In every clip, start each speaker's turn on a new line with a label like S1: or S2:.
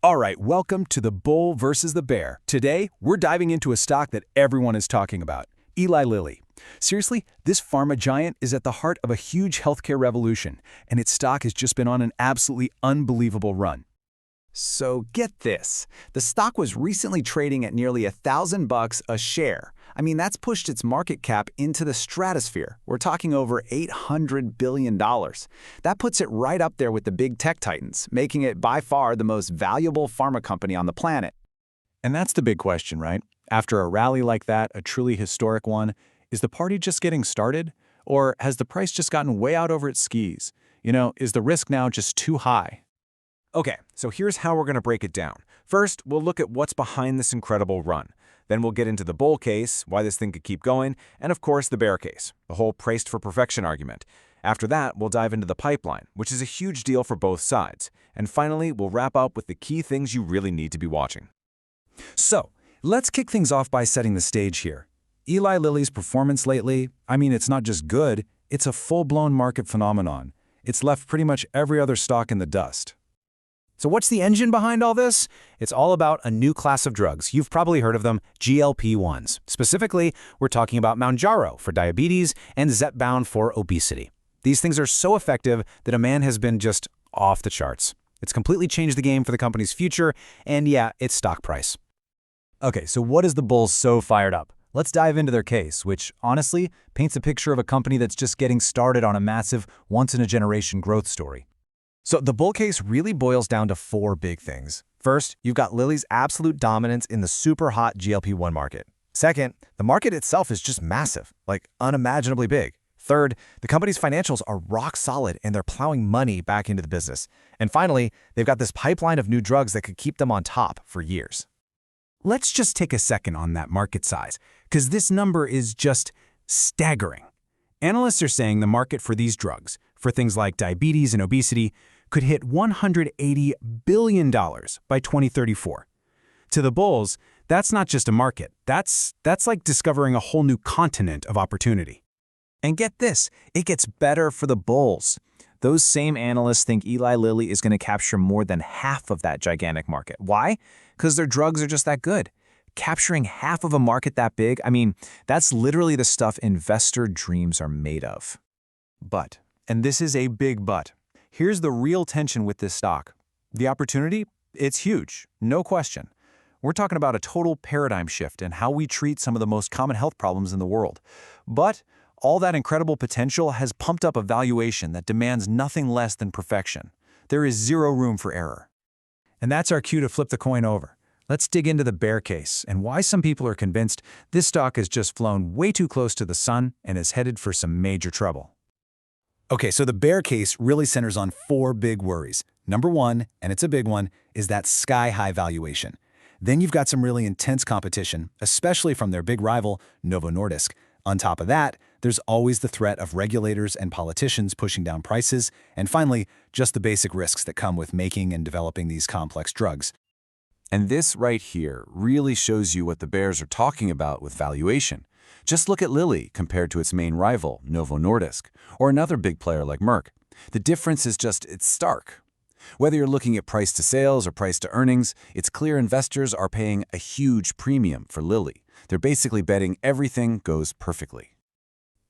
S1: All right, welcome to the bull versus the bear. Today, we're diving into a stock that everyone is talking about, Eli Lilly. Seriously, this pharma giant is at the heart of a huge healthcare revolution, and its stock has just been on an absolutely unbelievable run.
S2: So get this, the stock was recently trading at nearly $1,000 a share. I mean, that's pushed its market cap into the stratosphere. We're talking over $800 billion. That puts it right up there with the big tech titans, making it by far the most valuable pharma company on the planet.
S1: And that's the big question, right? After a rally like that, a truly historic one, is the party just getting started? Or has the price just gotten way out over its skis? Is the risk now just too high?
S3: Okay, so here's how we're going to break it down. First, we'll look at what's behind this incredible run. Then we'll get into the bull case, why this thing could keep going, and of course the bear case, the whole priced for perfection argument. After that, we'll dive into the pipeline, which is a huge deal for both sides. And finally, we'll wrap up with the key things you really need to be watching.
S1: So, let's kick things off by setting the stage here. Eli Lilly's performance lately, it's not just good, it's a full-blown market phenomenon. It's left pretty much every other stock in the dust.
S4: So what's the engine behind all this? It's all about a new class of drugs. You've probably heard of them, GLP-1s. Specifically, we're talking about Mounjaro for diabetes and Zepbound for obesity. These things are so effective that a man has been just off the charts. It's completely changed the game for the company's future, and yeah, its stock price.
S1: Okay, so what is the bulls so fired up? Let's dive into their case, which, honestly, paints a picture of a company that's just getting started on a massive, once-in-a-generation growth story.
S4: So the bull case really boils down to four big things. First, you've got Lilly's absolute dominance in the super hot GLP-1 market. Second, the market itself is just massive, like unimaginably big. Third, the company's financials are rock solid and they're plowing money back into the business. And finally, they've got this pipeline of new drugs that could keep them on top for years.
S1: Let's just take a second on that market size, because this number is just staggering. Analysts are saying the market for these drugs, for things like diabetes and obesity, could hit $180 billion by 2034. To the bulls, that's not just a market. That's like discovering a whole new continent of opportunity. And get this, it gets better for the bulls. Those same analysts think Eli Lilly is going to capture more than half of that gigantic market. Why? Because their drugs are just that good. Capturing half of a market that big, that's literally the stuff investor dreams are made of. But, and this is a big but, here's the real tension with this stock. The opportunity? It's huge, no question. We're talking about a total paradigm shift in how we treat some of the most common health problems in the world. But all that incredible potential has pumped up a valuation that demands nothing less than perfection. There is zero room for error. And that's our cue to flip the coin over. Let's dig into the bear case and why some people are convinced this stock has just flown way too close to the sun and is headed for some major trouble. Okay, so the bear case really centers on four big worries. Number one, and it's a big one, is that sky-high valuation. Then you've got some really intense competition, especially from their big rival, Novo Nordisk. On top of that, there's always the threat of regulators and politicians pushing down prices, and finally, just the basic risks that come with making and developing these complex drugs.
S3: And this right here really shows you what the bears are talking about with valuation. Just look at Lilly compared to its main rival, Novo Nordisk, or another big player like Merck. The difference is it's stark. Whether you're looking at price to sales or price to earnings, it's clear investors are paying a huge premium for Lilly. They're basically betting everything goes perfectly.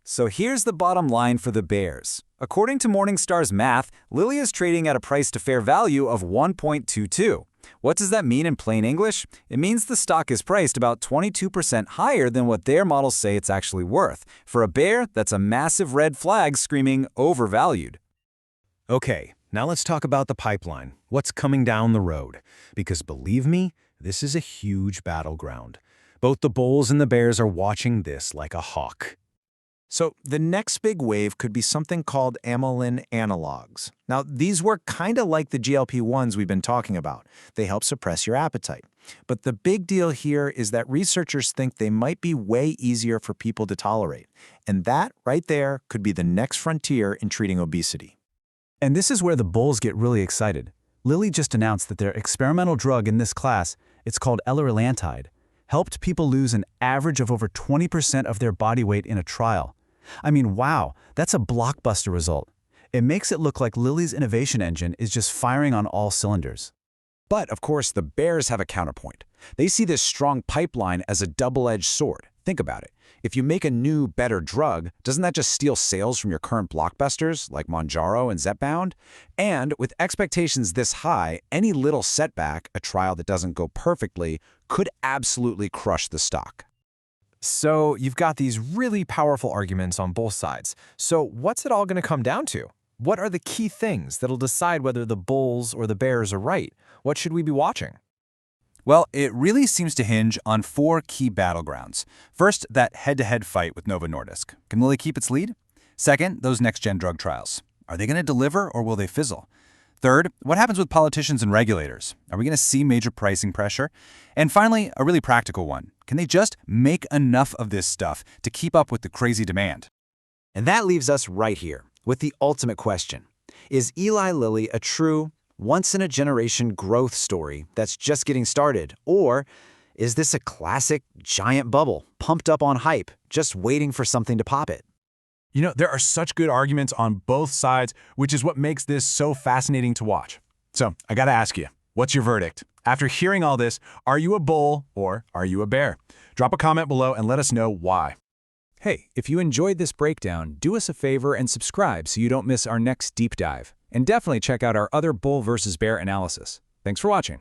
S2: So here's the bottom line for the bears. According to Morningstar's math, Lilly is trading at a price to fair value of 1.22. What does that mean in plain English? It means the stock is priced about 22% higher than what their models say it's actually worth. For a bear, that's a massive red flag screaming overvalued.
S4: Okay, now let's talk about the pipeline, what's coming down the road. Because believe me, this is a huge battleground. Both the bulls and the bears are watching this like a hawk. So the next big wave could be something called amylin analogs. Now, these work kind of like the GLP-1s we've been talking about. They help suppress your appetite. But the big deal here is that researchers think they might be way easier for people to tolerate. And that, right there, could be the next frontier in treating obesity.
S1: And this is where the bulls get really excited. Lilly just announced that their experimental drug in this class, it's called eloralantide, helped people lose an average of over 20% of their body weight in a trial. Wow, that's a blockbuster result. It makes it look like Lilly's innovation engine is just firing on all cylinders.
S3: But, of course, the bears have a counterpoint. They see this strong pipeline as a double-edged sword. Think about it. If you make a new, better drug, doesn't that just steal sales from your current blockbusters, like Mounjaro and Zepbound? And with expectations this high, any little setback, a trial that doesn't go perfectly, could absolutely crush the stock.
S5: So you've got these really powerful arguments on both sides. So what's it all going to come down to? What are the key things that'll decide whether the bulls or the bears are right? What should we be watching?
S2: Well, it really seems to hinge on 4 key battlegrounds. First, that head-to-head fight with Novo Nordisk. Can Lilly keep its lead? Second, those next-gen drug trials. Are they going to deliver or will they fizzle? Third, what happens with politicians and regulators? Are we going to see major pricing pressure? And finally, a really practical one. Can they just make enough of this stuff to keep up with the crazy demand?
S1: And that leaves us right here with the ultimate question. Is Eli Lilly a true, once-in-a-generation growth story that's just getting started? Or is this a classic, giant bubble, pumped up on hype, just waiting for something to pop it?
S6: You know, there are such good arguments on both sides, which is what makes this so fascinating to watch. So, I gotta ask you, what's your verdict? After hearing all this, are you a bull or are you a bear? Drop a comment below and let us know why.
S1: Hey, if you enjoyed this breakdown, do us a favor and subscribe so you don't miss our next deep dive. And definitely check out our other bull versus bear analysis. Thanks for watching.